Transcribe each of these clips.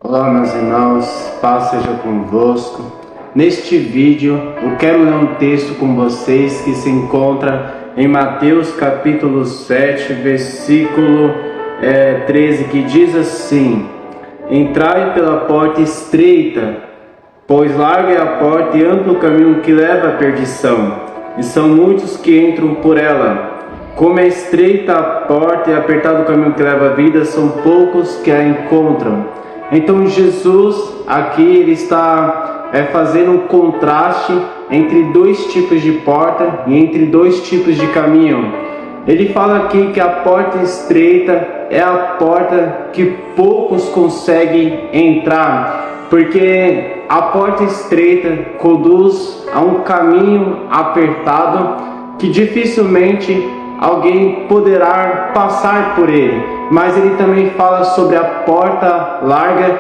Olá, meus irmãos, paz seja convosco. Neste vídeo eu quero ler um texto com vocês que se encontra em Mateus capítulo 7, versículo 13, que diz assim: Entrai pela porta estreita, pois larga é a porta e amplo o caminho que leva à perdição, e são muitos que entram por ela. Como é estreita a porta e apertado o caminho que leva à vida, são poucos que a encontram. Então Jesus aqui ele está fazendo um contraste entre dois tipos de porta e entre dois tipos de caminho. Ele fala aqui que a porta estreita é a porta que poucos conseguem entrar, porque a porta estreita conduz a um caminho apertado que dificilmente alguém poderá passar por ele. Mas ele também fala sobre a porta larga,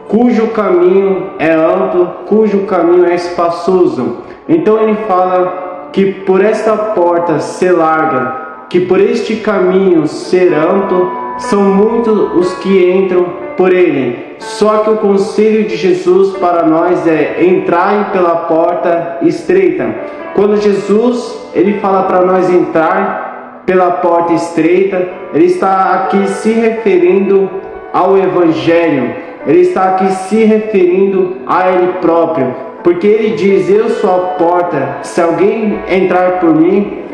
cujo caminho é amplo, cujo caminho é espaçoso. Então ele fala que por esta porta ser larga, que por este caminho ser amplo, são muitos os que entram por ele. Só que o conselho de Jesus para nós é: entrai pela porta estreita. Quando Jesus ele fala para nós entrar pela porta estreita, ele está aqui se referindo ao Evangelho, ele está aqui se referindo a ele próprio, porque ele diz: eu sou a porta, se alguém entrar por mim,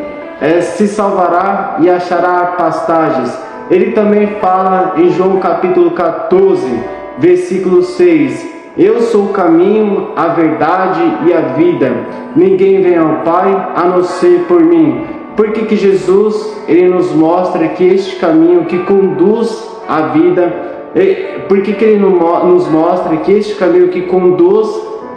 se salvará e achará pastagens. Ele também fala em João capítulo 14, versículo 6, eu sou o caminho, a verdade e a vida, ninguém vem ao Pai a não ser por mim. Por que Jesus ele nos mostra que este caminho que conduz à vida, por que ele nos mostra que este caminho que conduz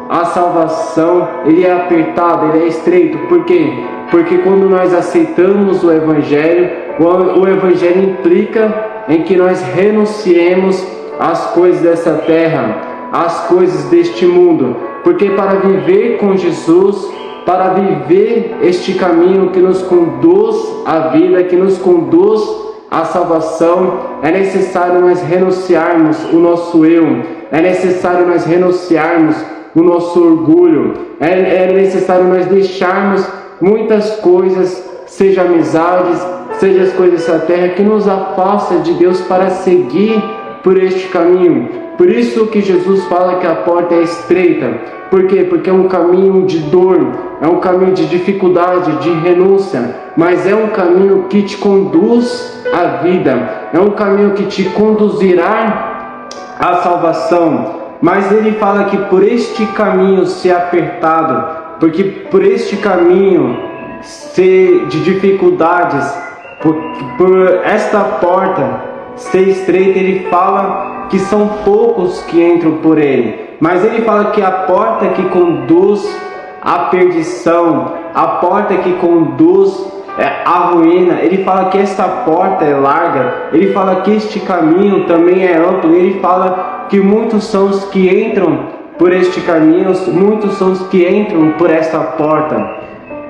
à salvação, ele é apertado, ele é estreito? Por quê? Porque quando nós aceitamos o Evangelho implica em que nós renunciemos às coisas dessa terra, às coisas deste mundo, porque para viver com Jesus, para viver este caminho que nos conduz à vida, que nos conduz à salvação, é necessário nós renunciarmos o nosso eu, é necessário nós renunciarmos o nosso orgulho, é necessário nós deixarmos muitas coisas, seja amizades, seja as coisas dessa terra, que nos afasta de Deus para seguir por este caminho. Por isso que Jesus fala que a porta é estreita. Por quê? Porque é um caminho de dor, é um caminho de dificuldade, de renúncia, mas é um caminho que te conduz à vida, é um caminho que te conduzirá à salvação. Mas ele fala que por este caminho ser apertado, porque por este caminho ser de dificuldades, por esta porta ser estreita, ele fala que são poucos que entram por ele. Mas ele fala que a porta que conduz à perdição, a porta que conduz à ruína, ele fala que esta porta é larga, ele fala que este caminho também é amplo, ele fala que muitos são os que entram por este caminho, muitos são os que entram por esta porta.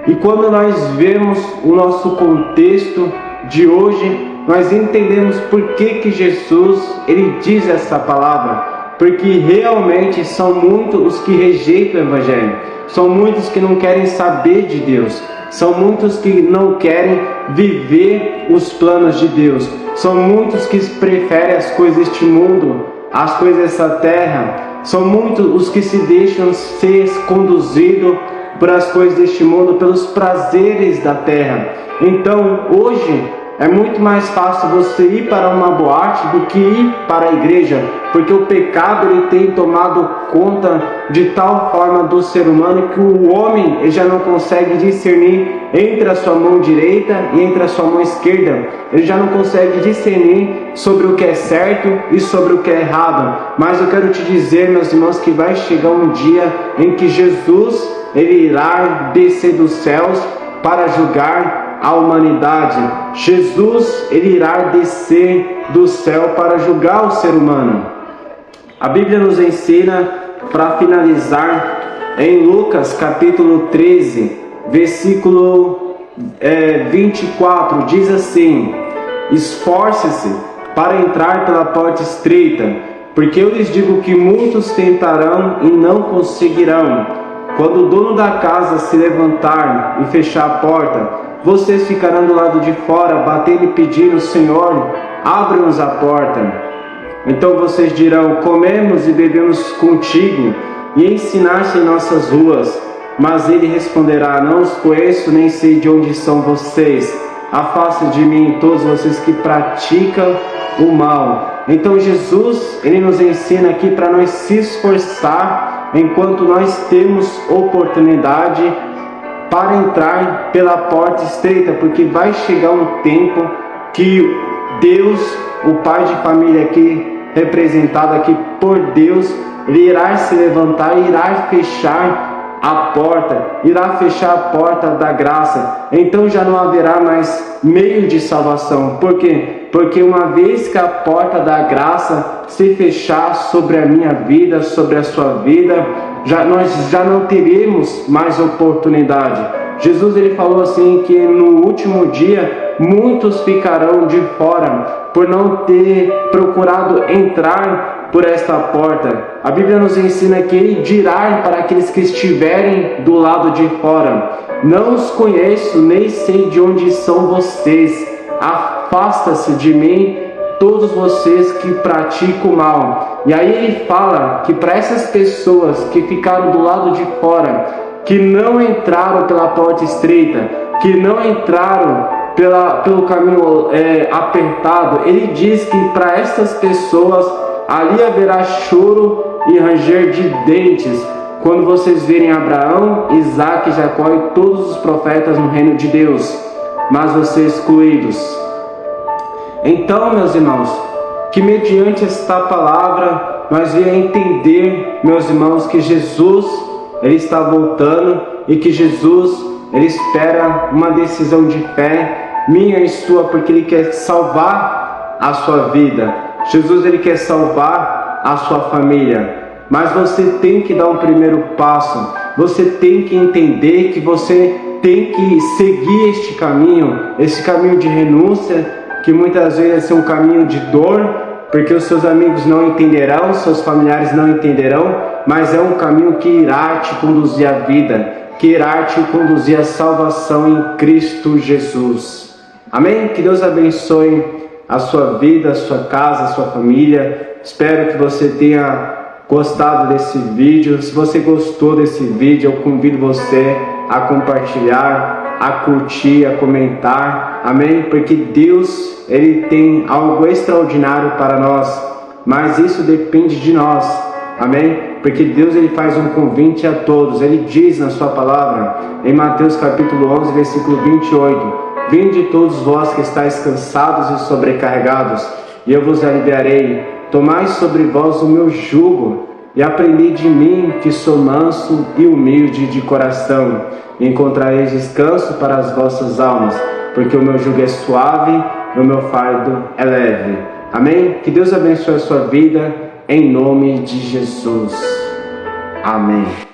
E quando nós vemos o nosso contexto de hoje, nós entendemos por que Jesus ele diz essa palavra. Porque realmente são muitos os que rejeitam o Evangelho, são muitos que não querem saber de Deus, são muitos que não querem viver os planos de Deus, são muitos que preferem as coisas deste mundo, as coisas dessa terra, são muitos os que se deixam ser conduzidos por as coisas deste mundo, pelos prazeres da terra. Então hoje é muito mais fácil você ir para uma boate do que ir para a igreja, porque o pecado ele tem tomado conta de tal forma do ser humano que o homem ele já não consegue discernir entre a sua mão direita e entre a sua mão esquerda. Ele já não consegue discernir sobre o que é certo e sobre o que é errado. Mas eu quero te dizer, meus irmãos, que vai chegar um dia em que Jesus ele irá descer dos céus para julgar a humanidade. Jesus ele irá descer do céu para julgar o ser humano. A Bíblia nos ensina, para finalizar, em Lucas capítulo 13, versículo 24, diz assim: esforce-se para entrar pela porta estreita, Porque eu lhes digo que muitos tentarão e não conseguirão. Quando o dono da casa se levantar e fechar a porta, vocês ficarão do lado de fora, batendo e pedindo: Senhor, abre-nos a porta. Então vocês dirão: comemos e bebemos contigo, e ensinaste em nossas ruas. Mas ele responderá: não os conheço, nem sei de onde são vocês. Afaste de mim todos vocês que praticam o mal. Então Jesus, ele nos ensina aqui para nós se esforçar enquanto nós temos oportunidade para entrar pela porta estreita, porque vai chegar um tempo que Deus, o pai de família aqui, representado aqui por Deus, ele irá se levantar e irá fechar a porta, irá fechar a porta da graça. Então já não haverá mais meio de salvação. Por quê? Porque uma vez que a porta da graça se fechar sobre a minha vida, sobre a sua vida, nós já não teremos mais oportunidade. Jesus, ele falou assim que no último dia muitos ficarão de fora por não ter procurado entrar por esta porta. A Bíblia nos ensina que ele dirá para aqueles que estiverem do lado de fora: não os conheço, nem sei de onde são vocês. Afasta-se de mim, todos vocês que praticam o mal. E aí ele fala que para essas pessoas que ficaram do lado de fora, que não entraram pela porta estreita, que não entraram pelo caminho apertado, ele diz que para estas pessoas ali haverá choro e ranger de dentes, quando vocês verem Abraão, Isaque, Jacó e todos os profetas no reino de Deus, mas vocês excluídos. Então, meus irmãos, que mediante esta palavra nós venhamos entender, meus irmãos, que Jesus, ele está voltando e que Jesus, ele espera uma decisão de fé minha e sua, porque ele quer salvar a sua vida. Jesus, ele quer salvar a sua família, mas você tem que dar um primeiro passo. Você tem que entender que você tem que seguir este caminho de renúncia, que muitas vezes é um caminho de dor, porque os seus amigos não entenderão, seus familiares não entenderão, mas é um caminho que irá te conduzir à vida, que irá te conduzir à salvação em Cristo Jesus. Amém? Que Deus abençoe a sua vida, a sua casa, a sua família. Espero que você tenha gostado desse vídeo. Se você gostou desse vídeo, eu convido você a compartilhar, a curtir, a comentar. Amém? Porque Deus, ele tem algo extraordinário para nós, mas isso depende de nós. Amém? Porque Deus, ele faz um convite a todos. Ele diz na sua palavra, em Mateus capítulo 11, versículo 28: vinde todos vós que estáis cansados e sobrecarregados, e eu vos aliviarei. Tomai sobre vós o meu jugo, e aprendi de mim, que sou manso e humilde de coração, e encontrareis descanso para as vossas almas, porque o meu jugo é suave e o meu fardo é leve. Amém? Que Deus abençoe a sua vida, em nome de Jesus. Amém.